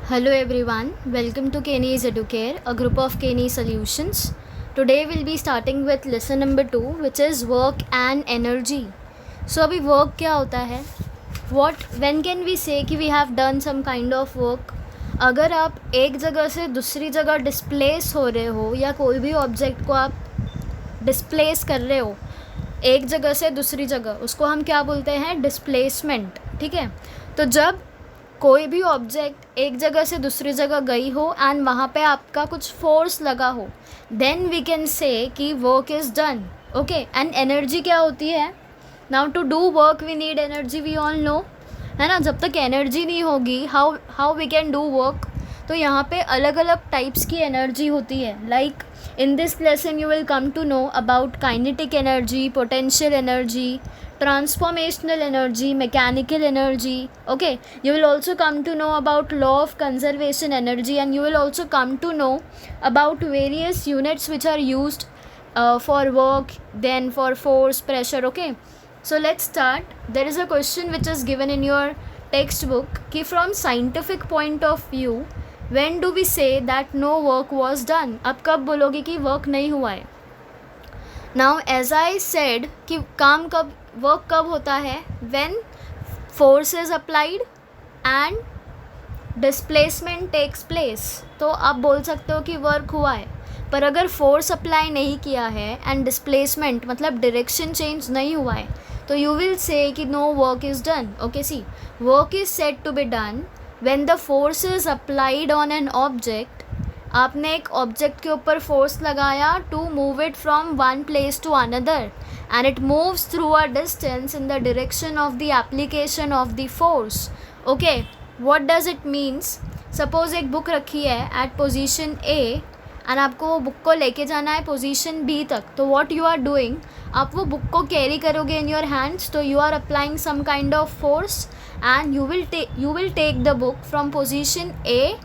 Hello everyone, welcome to Kenny's Educare, a group of Kenny solutions. Today we'll be starting with lesson number 2 which is work and energy. So अभी work क्या होता है? When can we say कि we have done some kind of work? अगर आप एक जगह से दूसरी जगह डिस्प्लेस हो रहे हो या कोई भी ऑब्जेक्ट को आप डिस्प्लेस कर रहे हो एक जगह से दूसरी जगह, उसको हम क्या बोलते हैं? डिस्प्लेसमेंट. ठीक है, तो जब कोई भी ऑब्जेक्ट एक जगह से दूसरी जगह गई हो एंड वहाँ पे आपका कुछ फोर्स लगा हो, देन वी कैन से कि work is done. Okay, and energy क्या होती है? Now to do work we need energy, we all know, है ना. जब तक एनर्जी नहीं होगी how we can do work. तो यहाँ पे अलग अलग टाइप्स की एनर्जी होती है. Like in this lesson you will come to know about kinetic energy, potential energy, transformational energy, mechanical energy. Okay, you will also come to know about law of conservation energy, and you will also come to know about various units which are used for work, then for force, pressure. Okay, so let's start. There is a question which is given in your textbook कि from scientific point of view when do we say that no work was done. अब कब बोलोगे कि वर्क नहीं हुआ है? Now as I said कि काम कब, वर्क कब होता है? When force is applied and displacement takes place. तो आप बोल सकते हो कि वर्क हुआ है. पर अगर फोर्स अप्लाई नहीं किया है एंड डिस्प्लेसमेंट मतलब डायरेक्शन चेंज नहीं हुआ है, तो यू विल से कि no work is done. Okay, see, work is said to be done when the force is applied on an object. आपने एक ऑब्जेक्ट के ऊपर फोर्स लगाया to move it from one place to another and it moves through a distance in the direction of the application of the force. Okay, what does it means? Suppose एक book रखी है at position A and आपको वो book को लेके जाना है position B तक. तो व्हाट यू आर डूइंग, आप वो बुक को कैरी करोगे इन योर हैंड्स, तो you are applying some kind of force and you will take the book from position A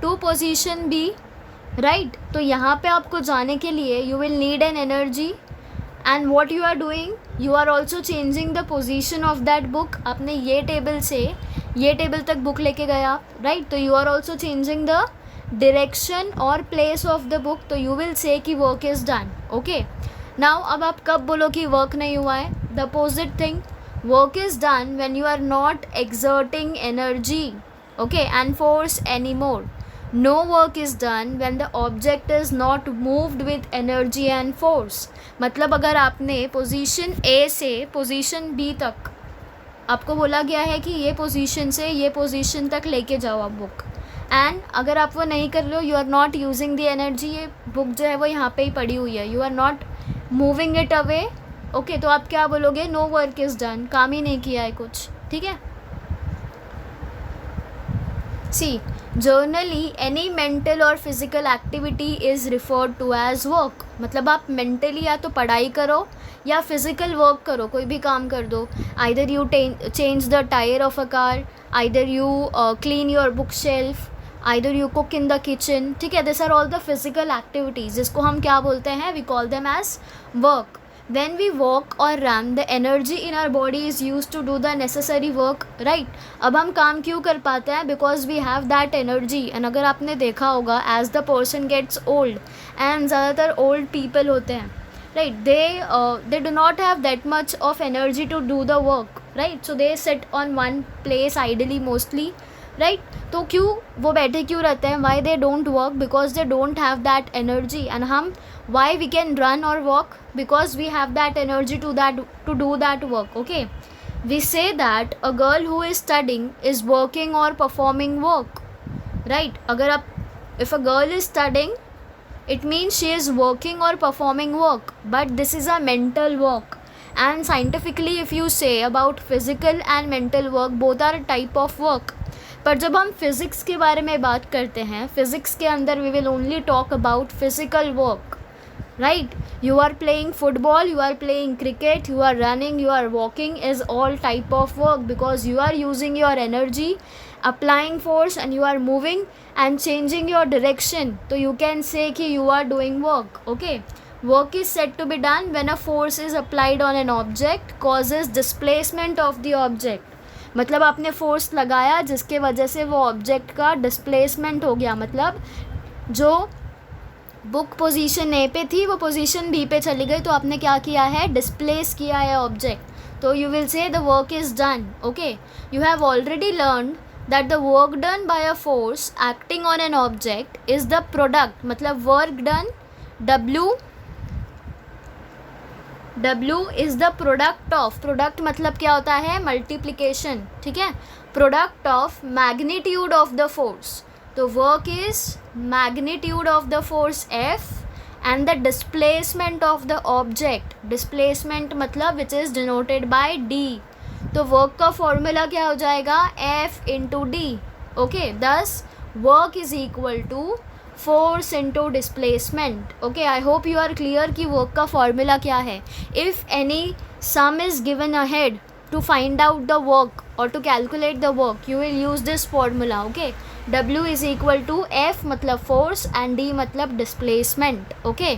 to position B, right. तो यहाँ पे आपको जाने के लिए you will need an energy and what you are doing, you are also changing the position of that book. आपने ये table से ये टेबल तक बुक लेके गया, राइट. तो you are also changing the direction और प्लेस ऑफ द बुक. तो यू विल से कि work is done. Okay, now अब आप कब बोलो कि वर्क नहीं हुआ है? The opposite thing, work is done when you are not exerting energy, okay, and force any more. No work is done when the object is not moved with energy and force. मतलब अगर आपने position A से position B तक आपको बोला गया है कि ये पोजीशन से ये पोजीशन तक लेके जाओ आप बुक, एंड अगर आप वो नहीं कर रहे हो, you are not using the energy, ये बुक जो है वो यहाँ पे ही पड़ी हुई है, you are not moving it away. Okay, तो आप क्या बोलोगे? नो वर्क इज़ डन, काम ही नहीं किया है कुछ. ठीक है. सी, जर्नली एनी मेंटल और physical activity is referred to as work. मतलब आप मेंटली या तो पढ़ाई करो या फिजिकल वर्क करो, कोई भी काम कर दो. Either you change the tyre of a car, either you clean your book shelf, either you cook in the kitchen. ठीक है, this are all the physical activities जिसको हम क्या बोलते हैं? We call them as work. When we walk or run, the energy in our body is used to do the necessary work, right. अब हम काम क्यों कर पाते हैं? Because we have that energy. and अगर आपने देखा होगा as the person gets old, and ज़्यादातर old people होते हैं, right, they do not have that much of energy to do the work, right. so they sit on one place idly mostly, right. तो क्यों वो बैठे क्यों रहते हैं? Why they don't work? Because they don't have that energy. And हम why we can run और walk? Because we have that energy to do that work. Okay, we say that a girl who is studying is working और performing work, right. अगर आप, if a girl is studying it means she is working or performing work, but this is a mental work. And scientifically if you say about physical and mental work, both are a type of work. पर जब हम physics के बारे में बात करते हैं, physics के अंदर we will only talk about physical work, right. You are playing football, you are playing cricket, you are running, you are walking is all type of work because you are using your energy, applying force, and you are moving and changing your direction. So you can say कि you are doing work. Okay, work is said to be done when a force is applied on an object causes displacement of the object. मतलब आपने force लगाया जिसके वजह से वो object का displacement हो गया, मतलब जो बुक पोजीशन ए पे थी वो पोजीशन बी पे चली गई, तो आपने क्या किया है, डिस्प्लेस किया है ऑब्जेक्ट. तो यू विल से the work is done. Okay, you have already learned that the work done by a force acting on an object is the product, मतलब work done W is the product of, product मतलब क्या होता है, multiplication. ठीक है, product of magnitude of the force. तो work is magnitude of the force F and the displacement of the object, displacement मतलब which is denoted by D. तो work का फॉर्मूला क्या हो जाएगा, F into D. Okay, thus work is equal to force into displacement. Okay, I hope you are clear कि work का formula क्या है. If any sum is given ahead to find out the work और to calculate the work, you will use this formula. Okay, W is equal to F मतलब force and D मतलब displacement. Okay,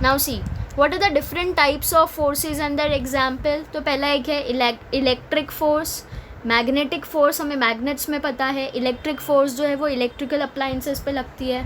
now C what are the different types of forces and their example. तो पहला एक है electric force, magnetic force हमें magnets में पता है, इलेक्ट्रिक फोर्स जो है वो इलेक्ट्रिकल अप्लाइंसेस पे लगती है,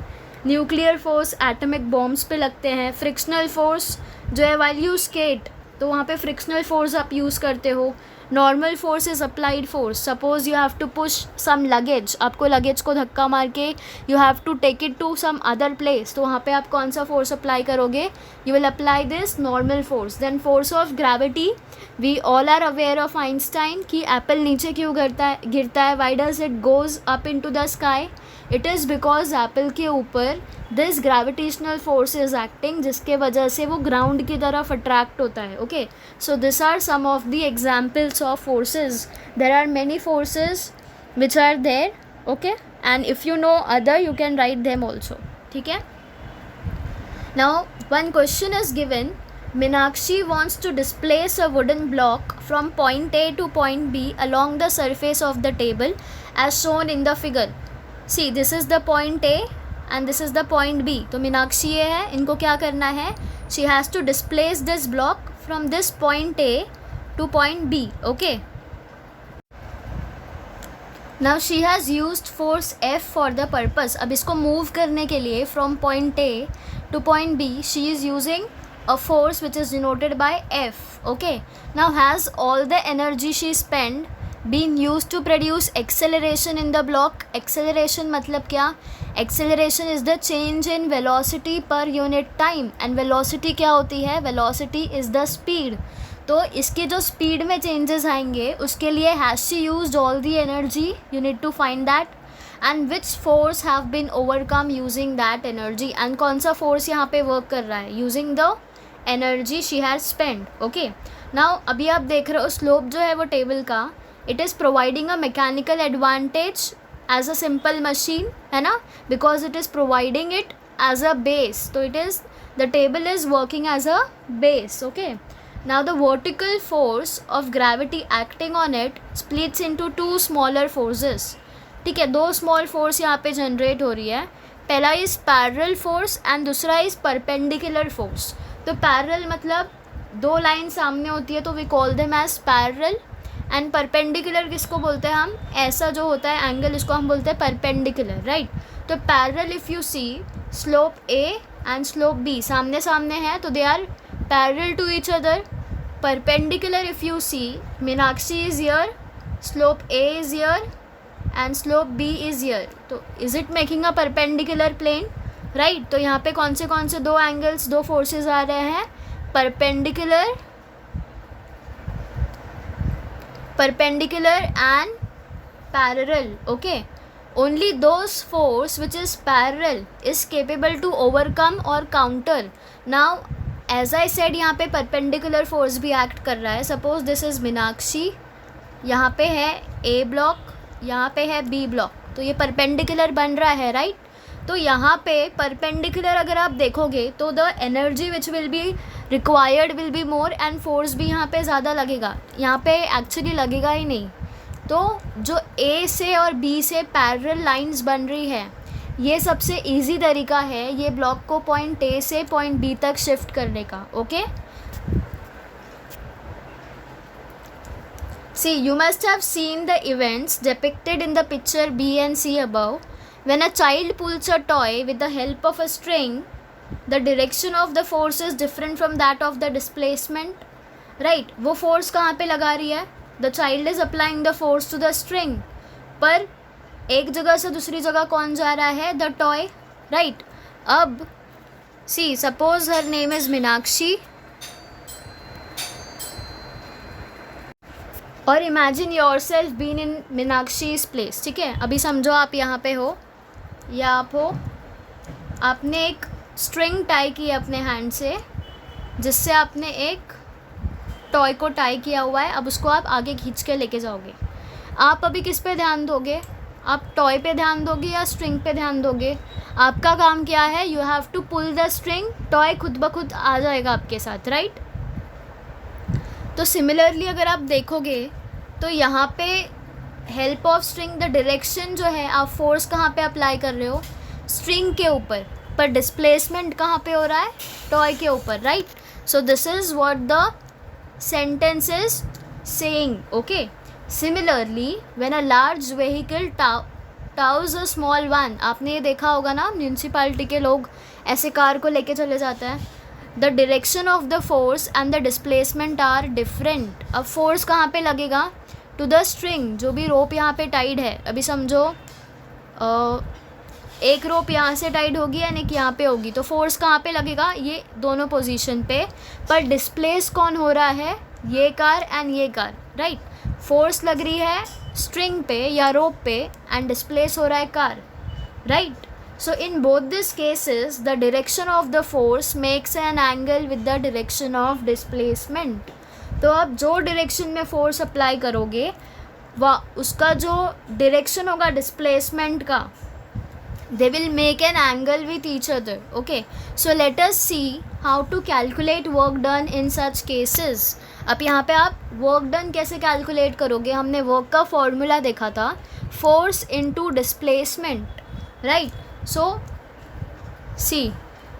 न्यूक्लियर फोर्स एटॉमिक बॉम्ब्स पे लगते हैं, फ्रिक्शनल फोर्स जो है व्हाइल यू स्केट तो वहाँ पे फ्रिक्शनल फोर्स आप यूज़ करते हो. Normal force is applied force, suppose you have to push some luggage, आपको लगेज को धक्का मार के you have to take it to some other place, तो वहाँ पे आप कौन सा फोर्स अप्लाई करोगे, you will apply this normal force. Then force of gravity, we all are aware of Einstein कि एप्पल नीचे क्यों गिरता है, why does it goes up into the sky, it is because Apple के ऊपर this gravitational force is acting, जिसके वजह से वो ग्राउंड की तरफ अट्रैक्ट होता है. Okay, so this are some of the examples of forces. There are many forces which are there. Okay, and if you know other you can write them also. ठीक है, now one question is given. Meenakshi wants to displace a wooden block from point A to point B along the surface of the table as shown in the figure. See, this is the point A and this is the point B. तो मीनाक्षी ये है, इनको क्या करना है, she has to displace this block from this point A to point B. Okay. Now she has used force F for the purpose. अब इसको move करने के लिए from point A to point B she is using a force which is denoted by F. Okay, now has all the energy she spent been used to produce acceleration in the block. Acceleration मतलब क्या, acceleration is the change in velocity per unit time and velocity क्या होती है, velocity is the speed. तो इसके जो speed में changes आएंगे उसके लिए has she used all the energy, you need to find that, and which force have been overcome using that energy, and कौन सा force यहाँ पे वर्क कर रहा है, using the energy she has spend. Okay, now अभी आप देख रहे हो स्लोप जो है वो टेबल का, it is providing a mechanical advantage as a simple machine, है ना, because it is providing it as a base. तो it is the table is working as a base. Okay, now the vertical force of gravity acting on it splits into two smaller forces. ठीक है, दो small force यहाँ पे generate हो रही है. पहला इज़ पैरेलल फोर्स एंड दूसरा इज़ परपेंडिकुलर फोर्स. तो पैरेलल मतलब दो लाइन सामने होती है तो we call them as parallel, and perpendicular किसको बोलते हैं हम, ऐसा जो होता है एंगल इसको हम बोलते हैं परपेंडिकुलर, राइट. तो parallel if you see slope A and slope B सामने सामने है तो they are parallel to each other. Perpendicular if you see Meenakshi is here, slope A is here and slope B is here, तो is it making a perpendicular plane, right. तो यहाँ पे कौन से दो एंगल्स, दो फोर्सेस आ रहे हैं, perpendicular and parallel. Okay, only those force which is parallel is capable to overcome और counter. Now as I said यहाँ पे परपेंडिकुलर फोर्स भी एक्ट कर रहा है. सपोज दिस इज़ मीनाक्षी, यहाँ पे है ए ब्लॉक, यहाँ पे है बी ब्लॉक, तो ये परपेंडिकुलर बन रहा है, राइट. तो यहाँ पे परपेंडिकुलर अगर आप देखोगे तो the energy which will be required will be more and force भी यहाँ पे ज़्यादा लगेगा. यहाँ पे एक्चुअली लगेगा ही नहीं. तो जो ए से और बी से पैरेलल लाइंस बन रही है, ये सबसे इजी तरीका है ये ब्लॉक को पॉइंट ए से पॉइंट बी तक शिफ्ट करने का. Okay, See, you must have seen the events depicted in the picture B and C above. When a child pulls a toy with the help of a string, the direction of the force is different from that of the displacement. Right? वो force कहाँ पे लगा रही है? The child is applying the force to the string. पर एक जगह से दूसरी जगह कौन जा रहा है? The toy. Right? अब see, suppose her name is Minakshi. और imagine yourself been in Meenakshi's place. ठीक है, अभी समझो आप यहाँ पे हो या आप हो, आपने एक स्ट्रिंग टाई की अपने हैंड से, जिससे आपने एक टॉय को टाई किया हुआ है. अब उसको आप आगे खींच के लेके जाओगे. आप अभी किस पे ध्यान दोगे? आप टॉय पे ध्यान दोगे या स्ट्रिंग पे ध्यान दोगे? आपका काम क्या है? You have to pull the string. Toy खुद ब खुद आ जाएगा आपके साथ. राइट? तो सिमिलरली अगर आप देखोगे तो यहाँ पे help of string, the direction जो है, आप फोर्स कहाँ पे अप्लाई कर रहे हो? स्ट्रिंग के ऊपर. पर डिस्प्लेसमेंट कहाँ पे हो रहा है? टॉय के ऊपर. Right? So this is what the sentence is saying. Okay. Similarly when a large vehicle tows a small one. आपने ये देखा होगा ना, म्यूनसिपैलिटी के लोग ऐसे कार को लेके चले जाते हैं. The direction of the force and the displacement are different. अब फोर्स कहाँ पे लगेगा? To the string. जो भी रोप यहाँ पे टाइड है, अभी समझो एक रोप यहाँ से टाइड होगी एंड एक यहाँ पे होगी, तो फोर्स कहाँ पे लगेगा? ये दोनों पोजीशन पे. पर डिस्प्लेस कौन हो रहा है? ये कार एंड ये कार. राइट? फोर्स लग रही है स्ट्रिंग पे या रोप पे एंड डिस्प्लेस हो रहा है car. Right? So in both these cases, the direction of the force makes an angle with the direction of displacement. तो अब जो डायरेक्शन में फोर्स अप्लाई करोगे वह उसका जो डायरेक्शन होगा डिस्प्लेसमेंट का, they will make an angle with each other. Okay, so let us see how to calculate work done in such cases. अब यहाँ पे आप वर्क डन कैसे कैलकुलेट करोगे? हमने वर्क का फॉर्मूला देखा था, force into displacement. Right? So, see,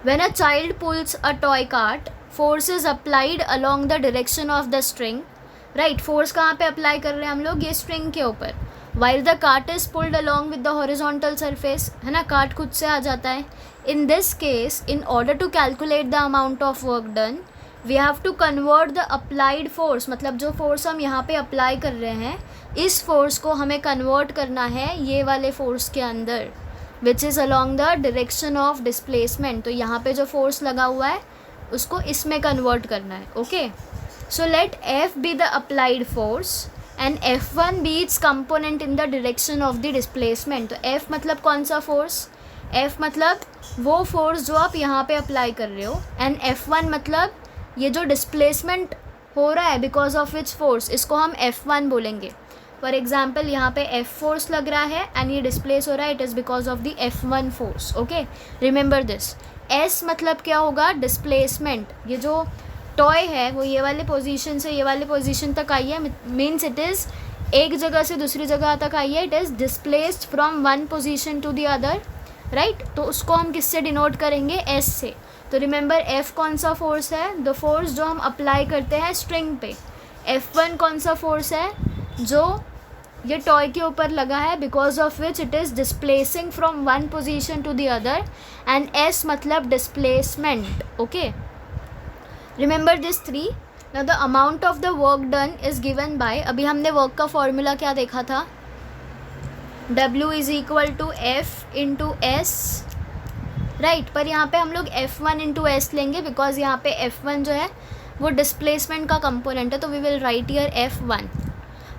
when a child pulls a toy cart, force is applied along the direction of the string. Right? Force कहाँ पे अप्लाई कर रहे हैं हम लोग? ये स्ट्रिंग के ऊपर. While the cart is pulled along with the horizontal surface, है ना, कार्ट खुद से आ जाता है. In this case, in order to calculate the amount of work done, we have to convert the applied force. मतलब जो फोर्स हम यहाँ पे अप्लाई कर रहे हैं, इस फोर्स को हमें कन्वर्ट करना है ये वाले फोर्स के अंदर, which is along the direction of displacement. तो यहाँ पे जो फोर्स लगा हुआ है उसको इसमें कन्वर्ट करना है. Okay. So let F be the applied force and F1 be its component in the direction of the displacement. तो F मतलब कौन सा फोर्स? F मतलब वो फोर्स जो आप यहाँ पे अप्लाई कर रहे हो, एंड F1 मतलब ये जो डिस्प्लेसमेंट हो रहा है बिकॉज ऑफ विच फोर्स, इसको हम F1 बोलेंगे. फॉर एग्जाम्पल यहाँ पे F फोर्स लग रहा है एंड ये डिस्प्लेस हो रहा है, it is because of the F1 force. Okay, remember this. S मतलब क्या होगा? डिस्प्लेसमेंट. ये जो टॉय है वो ये वाले पोजीशन से ये वाले पोजीशन तक आई है, मीन्स इट इज़ एक जगह से दूसरी जगह तक आई है. It is displaced from one position to the other. Right? तो उसको हम किससे डिनोट करेंगे? S से. तो रिमेंबर F कौन सा फोर्स है? द फोर्स जो हम अप्लाई करते हैं स्ट्रिंग पे. F1 कौन सा फोर्स है? जो ये टॉय के ऊपर लगा है, because of which it is displacing from one position to the other, and S मतलब displacement. Okay, remember this three. Now the amount of the work done is given by, अभी हमने वर्क का formula क्या देखा था? W is equal to F into S. Right? पर यहाँ पे हम लोग F1 इंटू S लेंगे बिकॉज यहाँ पे F1 जो है वो डिस्प्लेसमेंट का कंपोनेंट है, तो we will write here F1.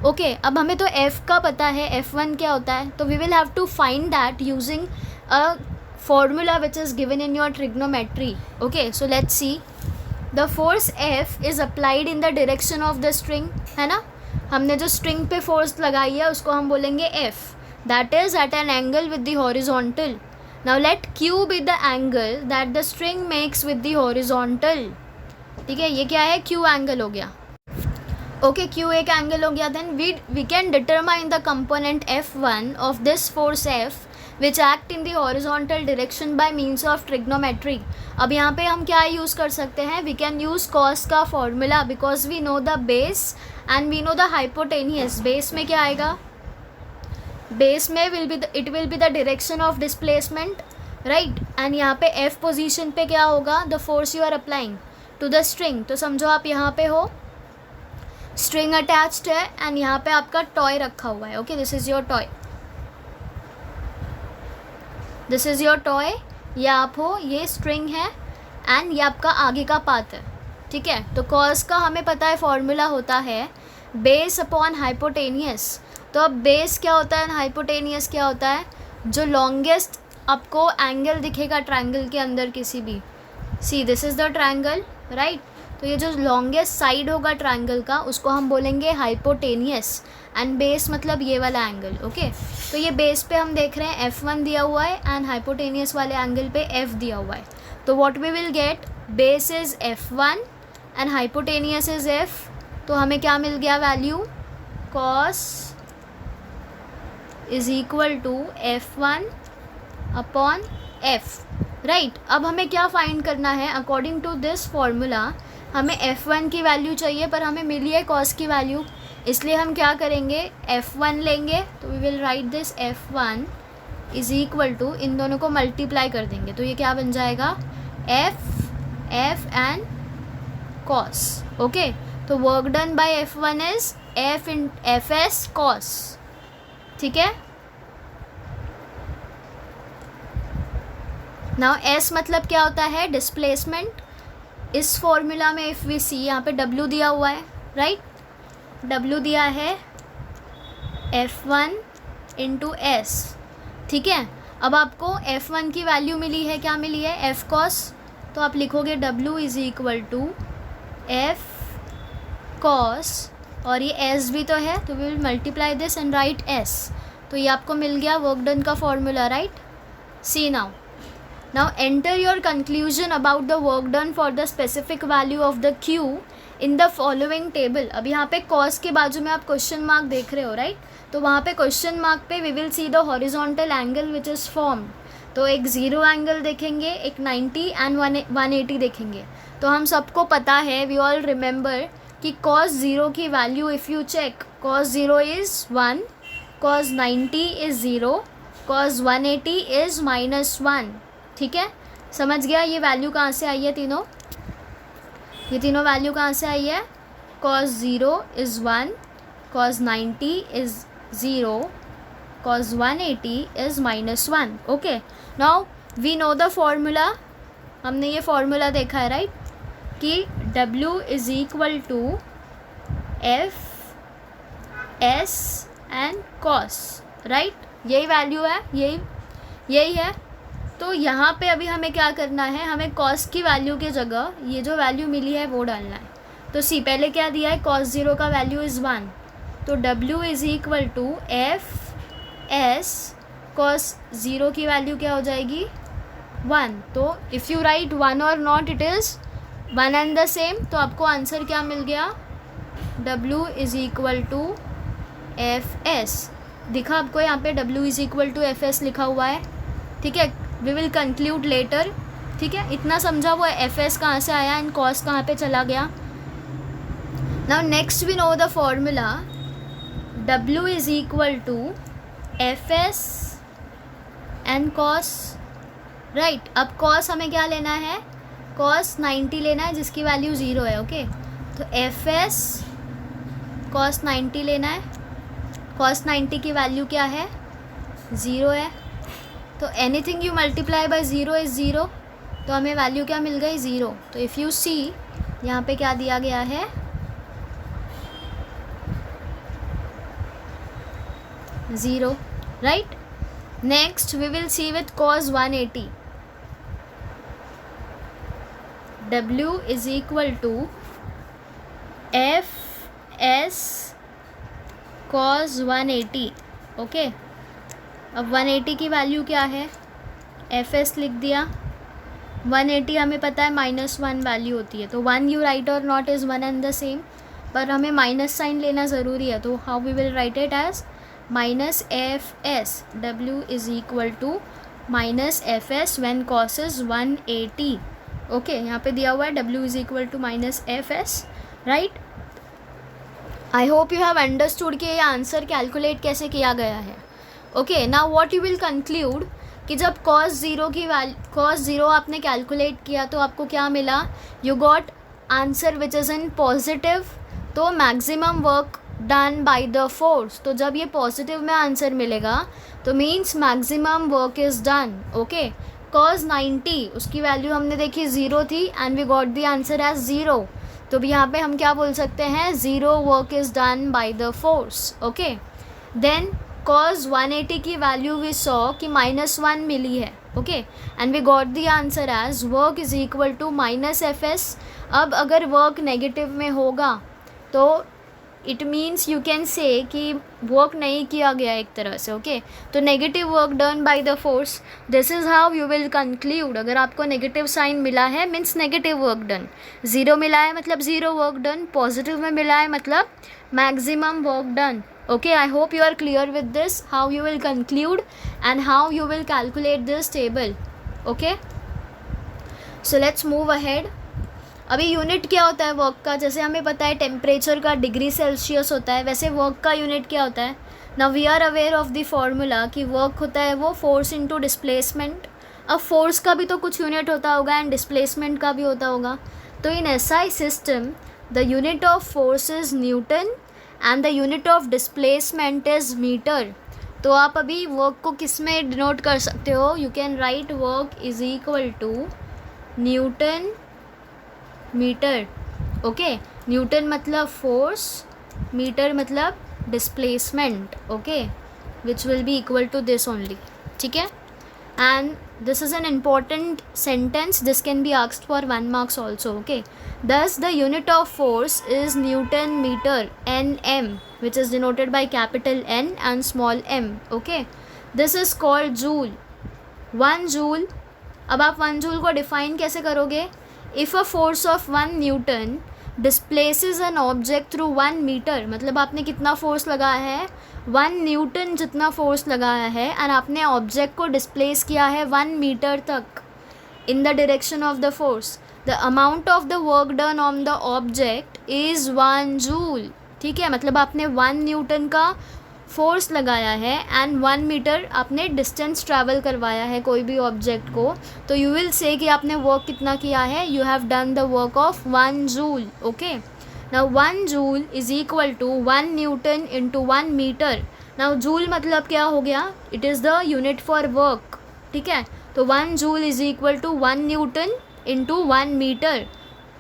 Okay, अब हमें तो F का पता है, F1 क्या होता है, तो we will have to find that using a formula which is given in your trigonometry. Okay, so let's see. The force F is applied in the direction of the string, है ना. हमने जो string पे force लगाई है उसको हम बोलेंगे F. That is at an angle with the horizontal. Now let Q be the angle that the string makes with the horizontal. ठीक है, ये क्या है? Q एंगल हो गया. ओके, Q एक एंगल हो गया. Then we can determine the component F1 of this force F which act in the horizontal direction by means of trigonometry. अब यहाँ पे हम क्या यूज़ कर सकते हैं, वी कैन यूज़ कॉस का formula because we know the base and we know the hypotenuse. Base में क्या आएगा, बेस में it will be the direction of displacement, right. And यहाँ पे एफ पोजीशन पे क्या होगा, the force you are applying to the string. तो समझो आप यहाँ पे हो, स्ट्रिंग अटैच्ड है एंड यहाँ पे आपका टॉय रखा हुआ है। Okay, this is your toy, this is your toy. ये आप हो, ये स्ट्रिंग है एंड ये आपका आगे का पाथ है, ठीक है। तो कॉस का हमें पता है फॉर्मूला होता है बेस अपॉन हाइपोटेनियस। तो अब बेस क्या होता है एंड हाइपोटेनियस क्या होता है, जो लॉन्गेस्ट आपको एंगल दिखेगा ट्रायंगल के अंदर किसी भी, see this is the triangle, right. तो ये जो लॉन्गेस्ट साइड होगा ट्रायंगल का उसको हम बोलेंगे हाइपोटेनियस एंड बेस मतलब ये वाला एंगल। ओके, तो ये बेस पे हम देख रहे हैं F1 दिया हुआ है एंड हाइपोटेनियस वाले एंगल पे F दिया हुआ है। तो what we will get, base is F1 and hypotenuse is F। तो हमें क्या मिल गया value, cos is equal to F1 upon F, right. अब हमें क्या फाइंड करना है, अकॉर्डिंग टू दिस फॉर्मूला हमें F1 की वैल्यू चाहिए पर हमें मिली है cos की वैल्यू, इसलिए हम क्या करेंगे, F1 लेंगे। तो we will write this F1 is equal to, इन दोनों को मल्टीप्लाई कर देंगे तो ये क्या बन जाएगा, F एंड cos। ओके, तो work done bye F1 is Fs cos, ठीक है। नाउ S मतलब क्या होता है, डिस्प्लेसमेंट। इस फॉर्मूला में इफ़ वी सी, यहाँ पे W दिया हुआ है, राइट। W दिया है F1 इंटू S, ठीक है। अब आपको F1 की वैल्यू मिली है, क्या मिली है, F cos। तो आप लिखोगे W is equal to F cos, और ये S भी तो है तो we will multiply this and write S। तो ये आपको मिल गया वर्क डन का formula, right. See now enter your conclusion about the work done for the specific value of the Q in the following table। अब यहाँ पे cos के बाजू में आप क्वेश्चन मार्क देख रहे हो, राइट। तो वहाँ पे क्वेश्चन मार्क पे we will see the horizontal angle which is formed। तो एक 0 एंगल देखेंगे, एक 90 एंड 180 देखेंगे। तो हम सबको पता है, we all remember कि cos 0 की value if you check, cos 0 is 1, cos 90 is 0, cos 180 is -1, ठीक है। समझ गया, ये वैल्यू कहाँ से आई है तीनों, ये तीनों वैल्यू कहाँ से आई है, cos 0 is 1, cos 90 is 0, cos 180 is -1। Okay, now we know the formula, हमने ये फॉर्मूला देखा है, राइट, कि W is equal to F S and cos, right. यही वैल्यू है, यही है। तो यहाँ पे अभी हमें क्या करना है, हमें cos की वैल्यू के जगह ये जो वैल्यू मिली है वो डालना है। तो सी पहले क्या दिया है, cos 0 का वैल्यू इज़ 1, तो W is equal to F S cos 0 की वैल्यू क्या हो जाएगी, 1। तो इफ़ यू राइट 1 और not, it is 1 and the same. तो आपको आंसर क्या मिल गया, W is equal to F S। दिखा आपको यहाँ पे W is equal to F S लिखा हुआ है, ठीक है। वी विल कंक्लूड लेटर, ठीक है। इतना समझा हुआ है, Fs कहाँ से आया एंड cos कहाँ पे चला गया। Now next we know the formula, W is equal to Fs and cos, right. अब cos हमें क्या लेना है, cos 90 लेना है जिसकी वैल्यू 0 है। ओके, तो Fs cos 90 लेना है, cos 90 की वैल्यू क्या है, 0 है। तो anything you multiply by 0 is 0, तो हमें वैल्यू क्या मिल गई, 0। तो इफ़ यू सी यहाँ पे क्या दिया गया है, 0, right. Next we will see with cos 180, W is equal to F S cos 180। Okay, अब 180 की वैल्यू क्या है, Fs लिख दिया। 180 हमें पता है -1 वैल्यू होती है, तो 1 यू राइट और not is 1 and the same, पर हमें माइनस साइन लेना ज़रूरी है। तो how we will write it as minus F S, W is equal to minus F S when cos is 180. Okay, यहाँ पे दिया हुआ है W is equal to minus F S, right. I hope you have understood कि ये answer calculate कैसे किया गया है. Okay, now what you will conclude कि जब cos 0 की cos 0 आपने कैलकुलेट किया तो आपको क्या मिला, you got answer which is in positive. तो maximum work done by the force, तो जब ये पॉजिटिव में आंसर मिलेगा तो means maximum work is done. Okay, cos 90 उसकी वैल्यू हमने देखी 0 थी and we got the answer as 0. तो भी यहाँ पे हम क्या बोल सकते हैं, 0 work is done by the force. Okay, then cos 180 की वैल्यू वी सॉ कि -1 मिली है. Okay, and we got the answer as work is equal to minus F S. अब अगर वर्क नेगेटिव में होगा तो it means you can say कि वर्क नहीं किया गया एक तरह से. ओके, तो negative work done by the force, this is how you will conclude. अगर आपको नेगेटिव साइन मिला है मीन्स नेगेटिव वर्क डन, 0 मिला है मतलब 0 वर्क डन, पॉजिटिव में मिला है मतलब maximum work done. Okay, I hope you are clear with this, how you will conclude and how you will calculate this table. Okay, so let's move ahead. अभी unit क्या होता है work का, जैसे हमें पता है टेम्परेचर का डिग्री सेल्सियस होता है, वैसे वर्क का यूनिट क्या होता है. Now we are aware of the formula कि वर्क होता है वो फोर्स इनटू डिस्प्लेसमेंट. अब फोर्स का भी तो कुछ यूनिट होता होगा एंड डिस्प्लेसमेंट का भी होता होगा. तो in SI system the unit of force is newton and the unit of displacement is metre. तो आप अभी वर्क को किस में डिनोट कर सकते हो, you can write work is equal to newton metre. Okay, newton मतलब फोर्स, मीटर मतलब displacement. Okay, which will be equal to this only. ठीक है, and this is an important sentence, this can be asked for 1 marks also. Okay, thus the unit of force is Newton meter, Nm, which is denoted by capital N and small m. Okay, this is called joule. 1 joule. अब आप 1 joule को define कैसे करोगे, if a force of 1 Newton displaces an object through 1 metre, मतलब आपने कितना force लगाया है, 1 न्यूटन जितना फोर्स लगाया है एंड आपने ऑब्जेक्ट को डिस्प्लेस किया है 1 मीटर तक इन the direction of the force. The amount of the work done on the object is 1 joule. ठीक है, मतलब आपने 1 न्यूटन का फोर्स लगाया है एंड 1 मीटर आपने डिस्टेंस ट्रैवल करवाया है कोई भी ऑब्जेक्ट को, तो यू विल से कि आपने वर्क कितना किया है, you have done the work of 1 joule. Okay, now 1 joule is equal to 1 newton into 1 metre. Now joule मतलब क्या हो गया, it is the unit for work. ठीक है, तो 1 joule is equal to 1 newton into 1 metre.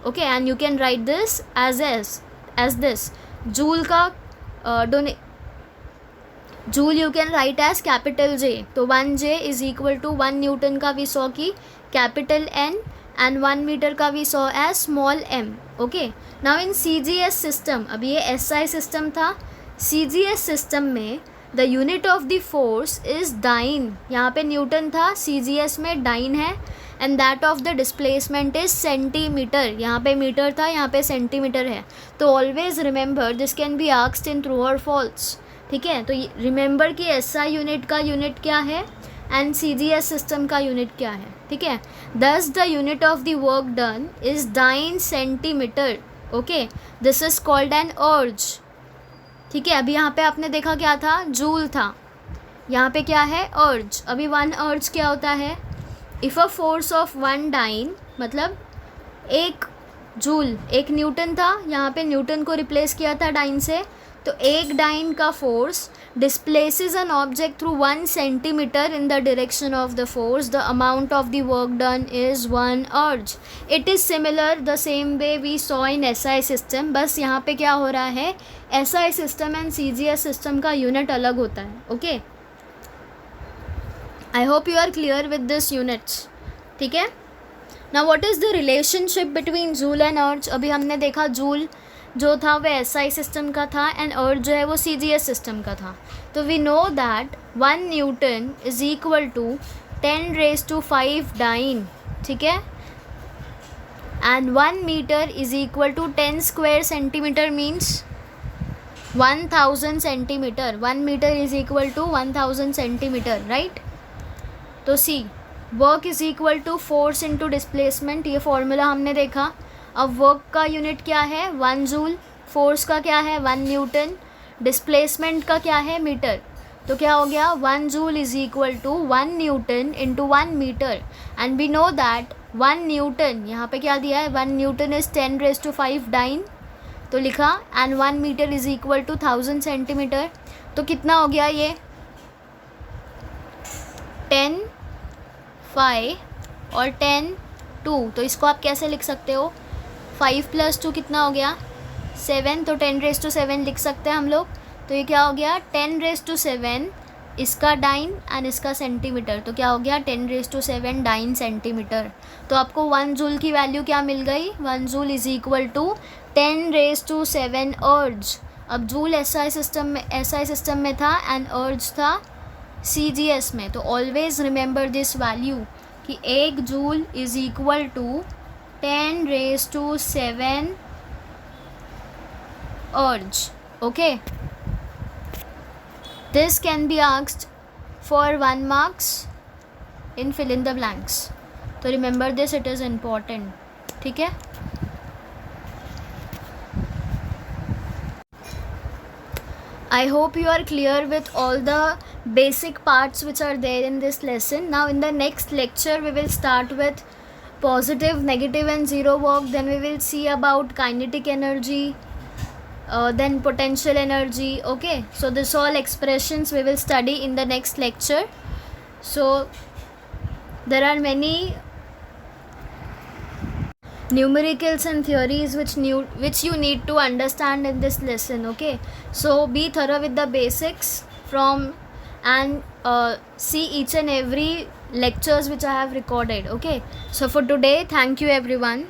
Okay, and you can write this as this. Joule का joule you can write as capital J. तो 1 J is equal to 1 newton का we saw की capital N and 1 metre का we saw as small m. Okay, now in CGS system, अब ये SI system था, CGS system में the unit of the force is dyne. यहाँ पे newton था, CGS में डाइन है, and that of the displacement is centimetre. यहाँ पे मीटर था, यहाँ पे सेंटीमीटर है. तो always remember this can be asked in true और फॉल्स. ठीक है, तो रिमेंबर कि SI यूनिट का यूनिट क्या है एंड CGS सिस्टम का यूनिट क्या है. ठीक है, दस the unit of the work done is 9 centimetre. Okay, this is called an अर्ज. ठीक है, अभी यहाँ पे आपने देखा क्या था, जूल था, यहाँ पे क्या है, अर्ज. अभी 1 अर्ज क्या होता है, if a force of 1 dyne, मतलब 1 जूल, 1 न्यूटन था, यहाँ पे न्यूटन को रिप्लेस किया था डाइन से, तो 1 डाइन का force displaces an object through 1 centimetre in the direction of the force. The amount of the work done is 1 erg. It is similar the same way we saw in SI system, बस यहाँ पे क्या हो रहा है, SI system and CGS system का unit अलग होता है. Okay, I hope you are clear with this units. ठीक है, now what is the relationship between joule and अर्ज. अभी हमने देखा जूल जो था वह SI सिस्टम का था एंड अर्ज जो है वो CGS सिस्टम का था. तो we know that 1 newton is equal to 10⁵ dyne. ठीक है, and 1 metre is equal to 10 square centimetre means 1000 centimetre. 1 metre is equal to 1000 centimetre, right. तो see work is equal to force into displacement, ये formula हमने देखा. अब work का unit क्या है, 1 जूल. फोर्स का क्या है, 1 न्यूटन. डिस्प्लेसमेंट का क्या है, मीटर. तो क्या हो गया, 1 joule is equal to 1 newton into 1 metre. And we know that 1 newton, यहाँ पे क्या दिया है, 1 न्यूटन इज 10⁵ डाइन, तो लिखा. And 1 metre is equal to 1000 centimetre. तो कितना हो गया ये, 10⁵ और 10⁵. तो इसको आप कैसे लिख सकते हो, 5 + 2 कितना हो गया, 7. तो 10⁻⁷ लिख सकते हैं हम लोग. तो ये क्या हो गया, 10⁻⁷, इसका डाइन एंड इसका सेंटीमीटर. तो क्या हो गया, 10⁻⁷ डाइन सेंटीमीटर. तो आपको 1 जूल की वैल्यू क्या मिल गई, 1 जूल इज इक्वल टू 10⁻⁷ अर्ज. अब जूल एसआई सिस्टम में था एंड अर्ज था CGS में. तो ऑलवेज रिमेंबर दिस वैल्यू कि 1 जूल इज इक्वल टू 10⁻⁷ अर्ज. Okay, this can be asked for 1 marks in fill in the blanks. तो remember this, it is important. ठीक है. I hope you are clear with all the basic parts which are there in this lesson. Now in the next lecture we will start with positive, negative and zero work. Then we will see about kinetic energy, then potential energy. Okay, so this all expressions we will study in the next lecture. So there are many numericals and theories which you need to understand in this lesson. Okay, so be thorough with the basics from and see each and every lectures which I have recorded. Okay, so for today, thank you everyone.